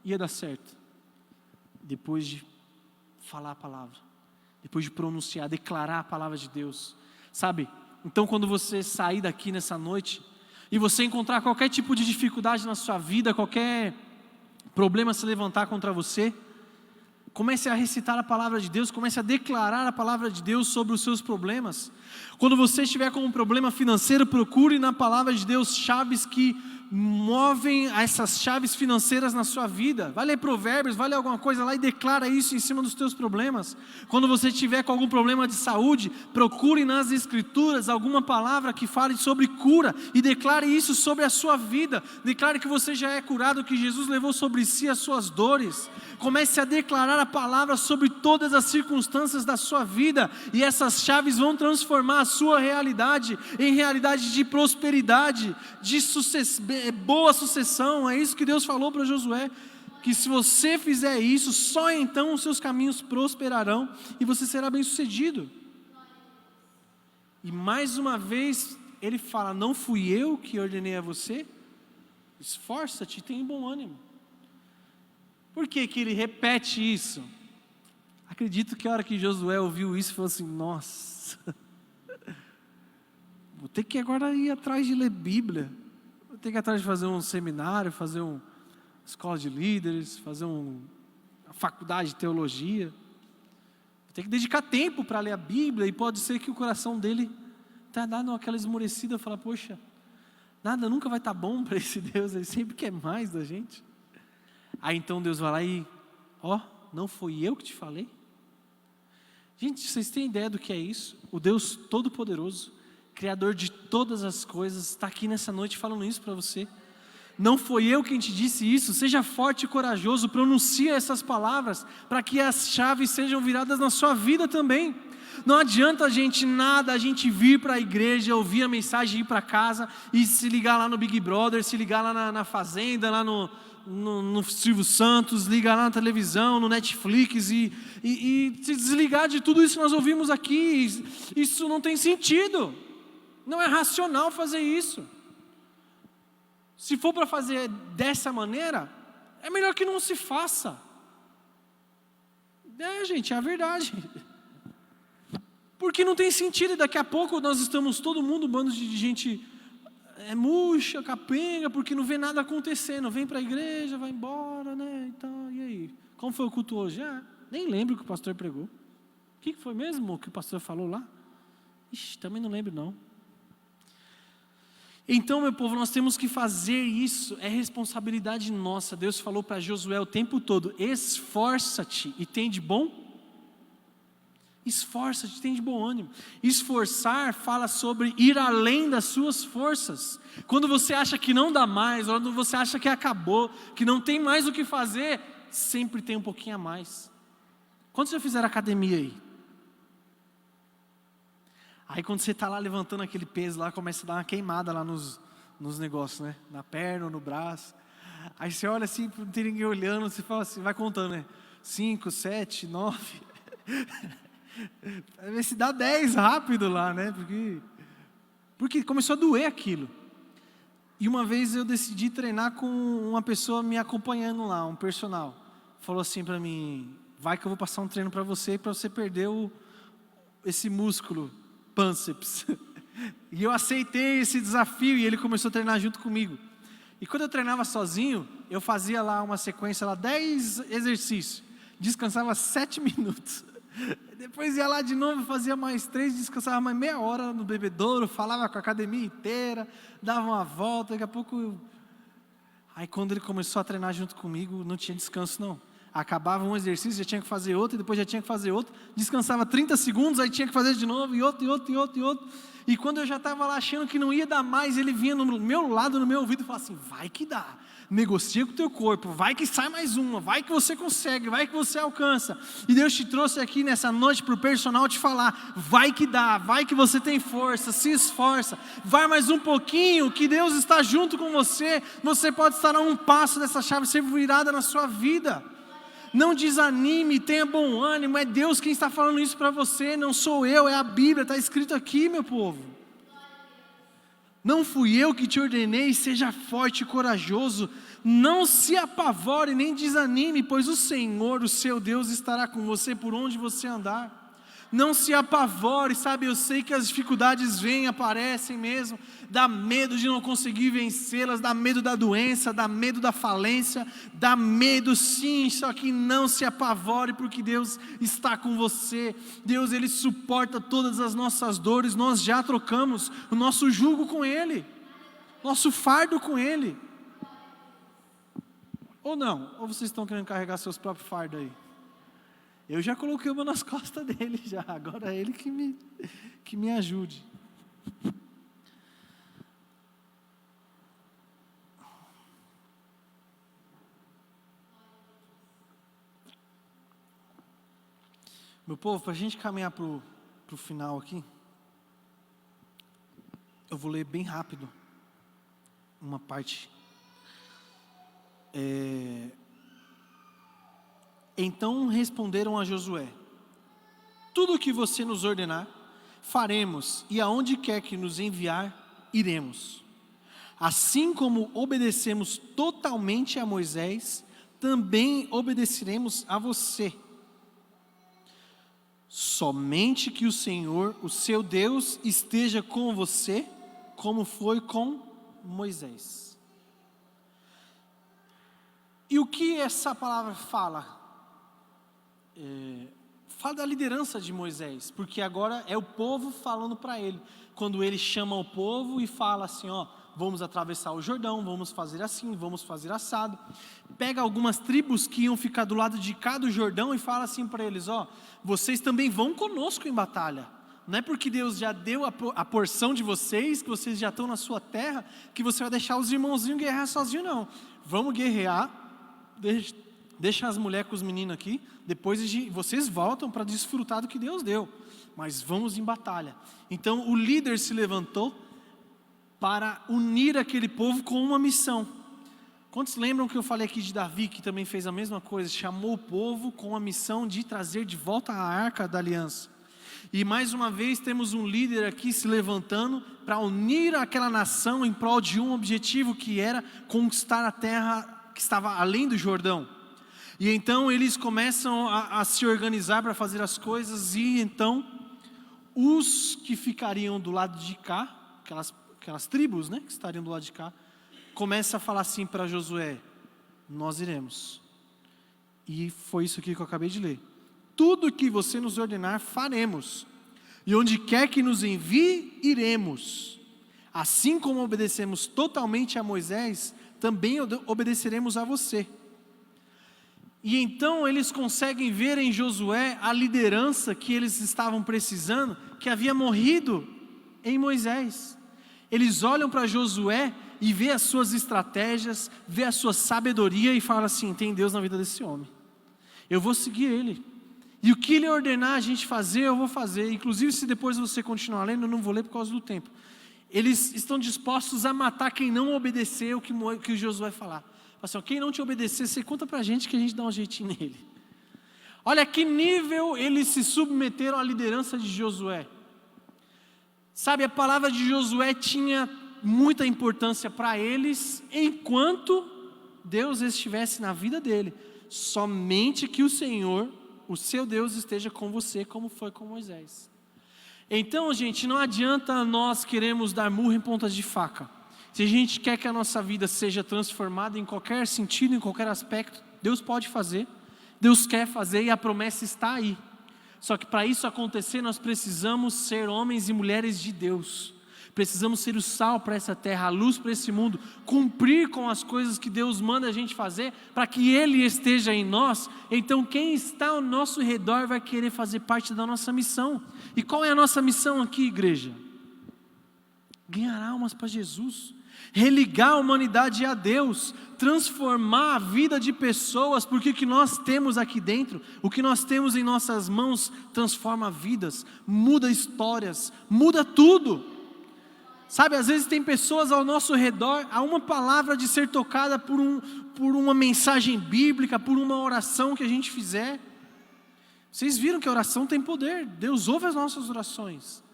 ia dar certo? Depois de falar a palavra, depois de pronunciar, declarar a palavra de Deus, sabe? Então quando você sair daqui nessa noite, e você encontrar qualquer tipo de dificuldade na sua vida, qualquer problema se levantar contra você, comece a recitar a palavra de Deus, comece a declarar a palavra de Deus sobre os seus problemas. Quando você estiver com um problema financeiro, procure na palavra de Deus chaves que movem essas chaves financeiras na sua vida. Vai ler Provérbios, vai ler alguma coisa lá e declara isso em cima dos teus problemas. Quando você tiver com algum problema de saúde, procure nas Escrituras alguma palavra que fale sobre cura e declare isso sobre a sua vida. Declare que você já é curado, que Jesus levou sobre si as suas dores. Comece a declarar a palavra sobre todas as circunstâncias da sua vida, e essas chaves vão transformar a sua realidade em realidade de prosperidade, de boa sucessão. É isso que Deus falou para Josué, que se você fizer isso, só então os seus caminhos prosperarão e você será bem sucedido. E mais uma vez ele fala: não fui eu que ordenei a você? Esforça-te e tenha bom ânimo. Por que ele repete isso? Acredito que a hora que Josué ouviu isso, falou assim: nossa, vou ter que agora ir atrás de ler Bíblia, vou ter que ir atrás de fazer um seminário, fazer uma escola de líderes, fazer uma faculdade de teologia, vou ter que dedicar tempo para ler a Bíblia. E pode ser que o coração dele tenha dado aquela esmorecida, falar: poxa, nada nunca vai estar bom para esse Deus, ele sempre quer mais da gente. Aí então Deus vai lá e, não foi eu que te falei? Gente, vocês têm ideia do que é isso? O Deus Todo-Poderoso, Criador de todas as coisas, está aqui nessa noite falando isso para você. Não foi eu quem te disse isso? Seja forte e corajoso, pronuncia essas palavras, para que as chaves sejam viradas na sua vida também. Não adianta a gente vir para a igreja, ouvir a mensagem, ir para casa e se ligar lá no Big Brother, se ligar lá na Fazenda, lá no Silvio Santos, ligar lá na televisão, no Netflix e se desligar de tudo isso que nós ouvimos aqui. Isso não tem sentido, não é racional fazer isso. Se for para fazer dessa maneira, é melhor que não se faça. Gente, é a verdade. Porque não tem sentido, e daqui a pouco nós estamos todo mundo, um bando de gente murcha, capenga, porque não vê nada acontecendo, vem para a igreja, vai embora, né, então, e aí? Como foi o culto hoje? Nem lembro o que o pastor pregou. O que foi mesmo que o pastor falou lá? Também não lembro não. Então, meu povo, nós temos que fazer isso, é responsabilidade nossa. Deus falou para Josué o tempo todo: esforça-te e tem de bom. Esforça-te, tem de bom ânimo. Esforçar fala sobre ir além das suas forças. Quando você acha que não dá mais, quando você acha que acabou, que não tem mais o que fazer, sempre tem um pouquinho a mais. Quantos já fizeram academia aí? Aí quando você está lá levantando aquele peso lá, começa a dar uma queimada lá nos negócios, né? Na perna ou no braço. Aí você olha assim, não tem ninguém olhando, você fala assim, vai contando, né? 5, 7, 9... Vai ver se dá 10 rápido lá, né? Porque começou a doer aquilo. E uma vez eu decidi treinar com uma pessoa me acompanhando lá, um personal. Falou assim para mim: vai que eu vou passar um treino para você perder esse músculo, pânceps. E eu aceitei esse desafio e ele começou a treinar junto comigo. E quando eu treinava sozinho, eu fazia lá uma sequência, lá 10 exercícios, descansava 7 minutos. Depois ia lá de novo, fazia mais 3, descansava mais meia hora no bebedouro, falava com a academia inteira, dava uma volta, daqui a pouco... Aí quando ele começou a treinar junto comigo, não tinha descanso não. Acabava um exercício, já tinha que fazer outro, e depois já tinha que fazer outro, descansava 30 segundos, aí tinha que fazer de novo, e outro. E quando eu já estava lá achando que não ia dar mais, ele vinha no meu lado, no meu ouvido, e falava assim: vai que dá. Negocia com o teu corpo, vai que sai mais uma, vai que você consegue, vai que você alcança. E Deus te trouxe aqui nessa noite para o personal te falar: vai que dá, vai que você tem força, se esforça, vai mais um pouquinho, que Deus está junto com você. Você pode estar a um passo dessa chave ser virada na sua vida. Não desanime, tenha bom ânimo, é Deus quem está falando isso para você, não sou eu, é a Bíblia, está escrito aqui, meu povo. Não fui eu que te ordenei, seja forte e corajoso, não se apavore nem desanime, pois o Senhor, o seu Deus, estará com você por onde você andar. Não se apavore, sabe, eu sei que as dificuldades vêm, aparecem mesmo, dá medo de não conseguir vencê-las, dá medo da doença, dá medo da falência, dá medo sim, só que não se apavore, porque Deus está com você. Deus, Ele suporta todas as nossas dores, nós já trocamos o nosso jugo com Ele. nosso fardo com Ele. Ou não? Ou vocês estão querendo carregar seus próprios fardos aí? Eu já coloquei uma nas costas dele já, agora é Ele que me ajude. Meu povo, para a gente caminhar para o final aqui, eu vou ler bem rápido uma parte. Então responderam a Josué: tudo o que você nos ordenar, faremos, e aonde quer que nos enviar, iremos. Assim como obedecemos totalmente a Moisés, também obedeceremos a você. Somente que o Senhor, o seu Deus, esteja com você, como foi com Moisés. E o que essa palavra fala? Fala da liderança de Moisés, porque agora é o povo falando para ele. Quando ele chama o povo e fala assim, ó, vamos atravessar o Jordão, vamos fazer assim, vamos fazer assado. Pega algumas tribos que iam ficar do lado de cá do Jordão e fala assim para eles, ó, vocês também vão conosco em batalha. Não é porque Deus já deu a porção de vocês, que vocês já estão na sua terra, que você vai deixar os irmãozinhos guerrear sozinho, não. Vamos guerrear, deixa as mulheres com os meninos aqui, depois vocês voltam para desfrutar do que Deus deu. Mas vamos em batalha. Então o líder se levantou para unir aquele povo com uma missão. Quantos lembram que eu falei aqui de Davi, que também fez a mesma coisa, chamou o povo com a missão de trazer de volta a arca da aliança. E mais uma vez temos um líder aqui se levantando para unir aquela nação em prol de um objetivo, que era conquistar a terra que estava além do Jordão. E então eles começam a se organizar para fazer as coisas, e então os que ficariam do lado de cá, aquelas tribos, né, que estariam do lado de cá, começa a falar assim para Josué: nós iremos. E foi isso aqui que eu acabei de ler. Tudo que você nos ordenar, faremos. E onde quer que nos envie, iremos. Assim como obedecemos totalmente a Moisés, também obedeceremos a você. E então eles conseguem ver em Josué a liderança que eles estavam precisando, que havia morrido em Moisés. Eles olham para Josué e vê as suas estratégias, vê a sua sabedoria e falam assim: tem Deus na vida desse homem, eu vou seguir ele, e o que ele ordenar a gente fazer, eu vou fazer. Inclusive, se depois você continuar lendo, eu não vou ler por causa do tempo. Eles estão dispostos a matar quem não obedecer o que Josué falar. Assim, ó, quem não te obedecer, você conta para a gente que a gente dá um jeitinho nele. Olha que nível eles se submeteram à liderança de Josué. Sabe, a palavra de Josué tinha muita importância para eles, enquanto Deus estivesse na vida dele. Somente que o Senhor, o seu Deus, esteja com você, como foi com Moisés. Então, gente, não adianta nós queremos dar murro em pontas de faca. Se a gente quer que a nossa vida seja transformada em qualquer sentido, em qualquer aspecto, Deus pode fazer, Deus quer fazer, e a promessa está aí. Só que para isso acontecer, nós precisamos ser homens e mulheres de Deus. Precisamos ser o sal para essa terra, a luz para esse mundo, cumprir com as coisas que Deus manda a gente fazer, para que Ele esteja em nós. Então quem está ao nosso redor vai querer fazer parte da nossa missão. E qual é a nossa missão aqui, igreja? Ganhar almas para Jesus, religar a humanidade a Deus, transformar a vida de pessoas, porque o que nós temos aqui dentro, o que nós temos em nossas mãos, transforma vidas, muda histórias, muda tudo. Sabe, às vezes tem pessoas ao nosso redor, há uma palavra de ser tocada por uma mensagem bíblica, por uma oração que a gente fizer. Vocês viram que a oração tem poder, Deus ouve as nossas orações.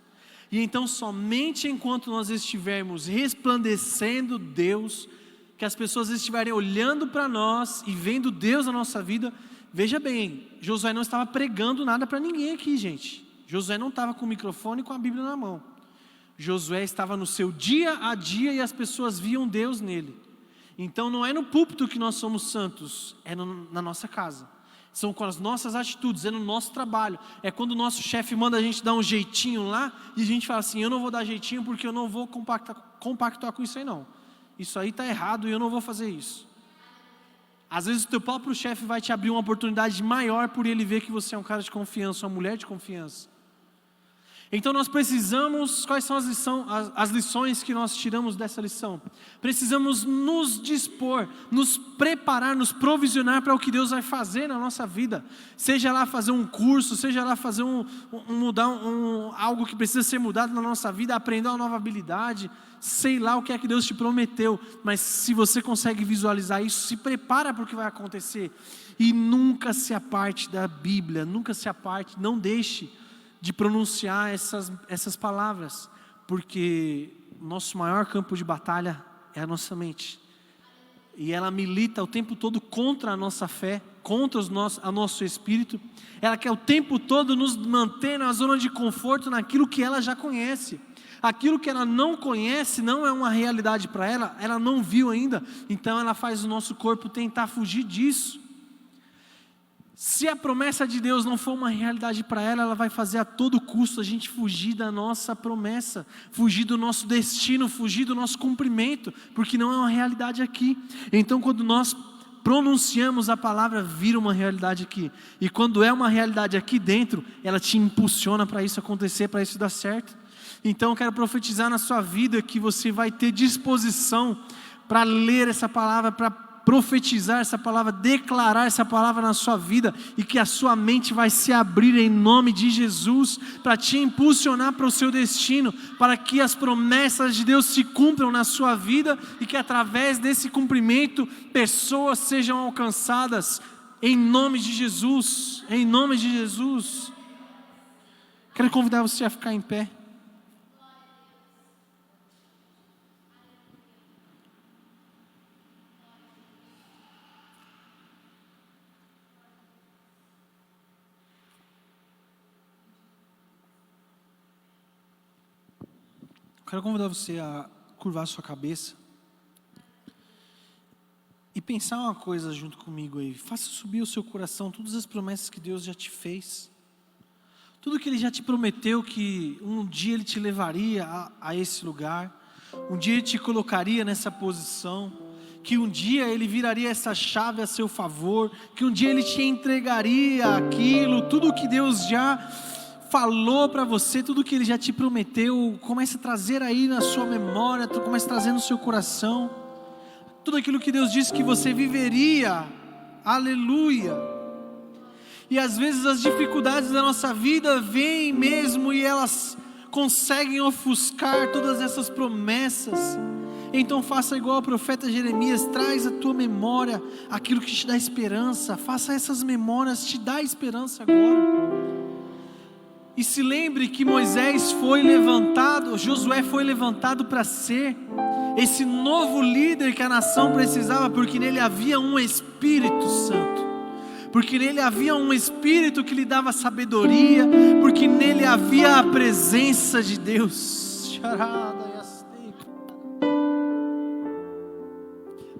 E então somente enquanto nós estivermos resplandecendo Deus, que as pessoas estiverem olhando para nós e vendo Deus na nossa vida. Veja bem, Josué não estava pregando nada para ninguém aqui, gente. Josué não estava com o microfone e com a Bíblia na mão. Josué estava no seu dia a dia e as pessoas viam Deus nele. Então não é no púlpito que nós somos santos, é na nossa casa. São com as nossas atitudes, é no nosso trabalho. É quando o nosso chefe manda a gente dar um jeitinho lá, e a gente fala assim, eu não vou dar jeitinho porque eu não vou compactuar com isso aí não. Isso aí está errado e eu não vou fazer isso. Às vezes o teu próprio chefe vai te abrir uma oportunidade maior por ele ver que você é um cara de confiança, uma mulher de confiança. Então nós precisamos, quais são as lições que nós tiramos dessa lição? Precisamos nos dispor, nos preparar, nos provisionar para o que Deus vai fazer na nossa vida. Seja lá fazer um curso, seja lá fazer algo que precisa ser mudado na nossa vida, aprender uma nova habilidade, sei lá o que é que Deus te prometeu. Mas se você consegue visualizar isso, se prepara para o que vai acontecer. E nunca se aparte da Bíblia, nunca se aparte, não deixe de pronunciar essas palavras, porque nosso maior campo de batalha é a nossa mente, e ela milita o tempo todo contra a nossa fé, contra o nosso espírito. Ela quer o tempo todo nos manter na zona de conforto, naquilo que ela já conhece. Aquilo que ela não conhece não é uma realidade para ela, ela não viu ainda, então ela faz o nosso corpo tentar fugir disso. Se a promessa de Deus não for uma realidade para ela, ela vai fazer a todo custo a gente fugir da nossa promessa, fugir do nosso destino, fugir do nosso cumprimento, porque não é uma realidade aqui. Então quando nós pronunciamos a palavra, vira uma realidade aqui. E quando é uma realidade aqui dentro, ela te impulsiona para isso acontecer, para isso dar certo. Então eu quero profetizar na sua vida que você vai ter disposição para ler essa palavra, para profetizar essa palavra, declarar essa palavra na sua vida, e que a sua mente vai se abrir em nome de Jesus, para te impulsionar para o seu destino, para que as promessas de Deus se cumpram na sua vida, e que através desse cumprimento, pessoas sejam alcançadas, em nome de Jesus, em nome de Jesus. Quero convidar você a ficar em pé. Quero convidar você a curvar sua cabeça e pensar uma coisa junto comigo aí. Faça subir o seu coração todas as promessas que Deus já te fez, tudo que Ele já te prometeu, que um dia Ele te levaria a esse lugar, um dia Ele te colocaria nessa posição, que um dia Ele viraria essa chave a seu favor, que um dia Ele te entregaria aquilo, tudo que Deus já falou para você, tudo que Ele já te prometeu, comece a trazer aí na sua memória, comece a trazer no seu coração, tudo aquilo que Deus disse que você viveria, aleluia. E às vezes as dificuldades da nossa vida vêm mesmo, e elas conseguem ofuscar todas essas promessas. Então faça igual ao profeta Jeremias, traz à tua memória aquilo que te dá esperança, faça essas memórias te dar esperança agora. E se lembre que Moisés foi levantado, Josué foi levantado para ser esse novo líder que a nação precisava, porque nele havia um Espírito Santo, porque nele havia um Espírito que lhe dava sabedoria, porque nele havia a presença de Deus.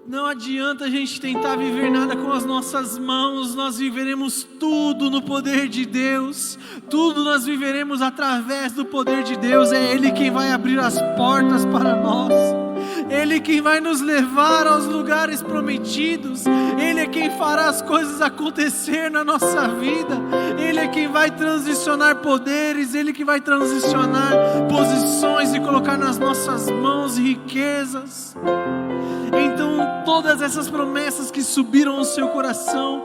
Não adianta a gente tentar viver nada com as nossas mãos, nós viveremos tudo no poder de Deus, tudo nós viveremos através do poder de Deus. É Ele quem vai abrir as portas para nós, Ele quem vai nos levar aos lugares prometidos, Ele é quem fará as coisas acontecer na nossa vida, Ele é quem vai transicionar poderes, Ele que vai transicionar posições e colocar nas nossas mãos riquezas. Então todas essas promessas que subiram ao seu coração,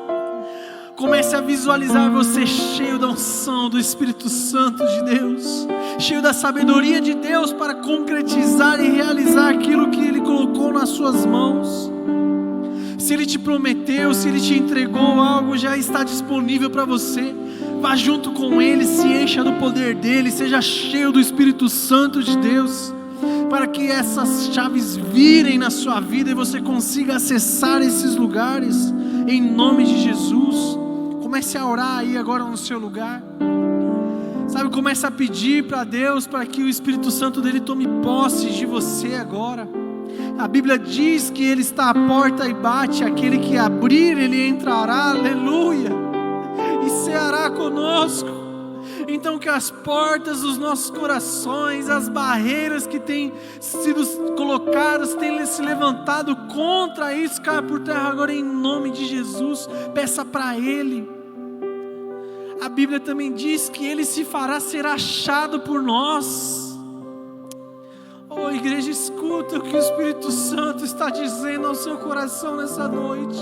comece a visualizar você cheio da unção do Espírito Santo de Deus, cheio da sabedoria de Deus para concretizar e realizar aquilo que Ele colocou nas suas mãos. Se Ele te prometeu, se Ele te entregou algo, já está disponível para você. Vá junto com Ele, se encha do poder dEle, seja cheio do Espírito Santo de Deus, para que essas chaves virem na sua vida e você consiga acessar esses lugares, em nome de Jesus. Comece a orar aí agora no seu lugar, sabe, comece a pedir para Deus, para que o Espírito Santo dele tome posse de você agora. A Bíblia diz que Ele está à porta e bate, aquele que abrir Ele entrará, aleluia. e ceará conosco. Então que as portas dos nossos corações, as barreiras que têm sido colocadas, têm se levantado contra isso, caia por terra agora em nome de Jesus. Peça para Ele. A Bíblia também diz que Ele se fará ser achado por nós. Oh, igreja, escuta o que o Espírito Santo está dizendo ao seu coração nessa noite.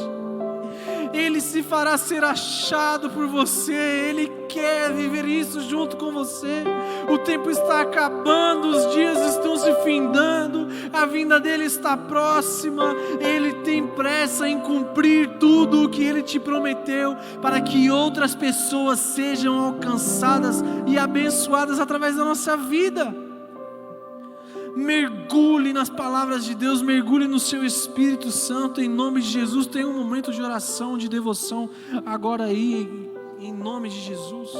Ele se fará ser achado por você. Ele quer viver isso junto com você. O tempo está acabando, os dias estão se findando, a vinda dele está próxima. Ele tem pressa em cumprir tudo o que ele te prometeu, para que outras pessoas sejam alcançadas e abençoadas através da nossa vida. Mergulhe nas palavras de Deus, mergulhe no seu Espírito Santo, em nome de Jesus. Tem um momento de oração, de devoção agora aí, em nome de Jesus.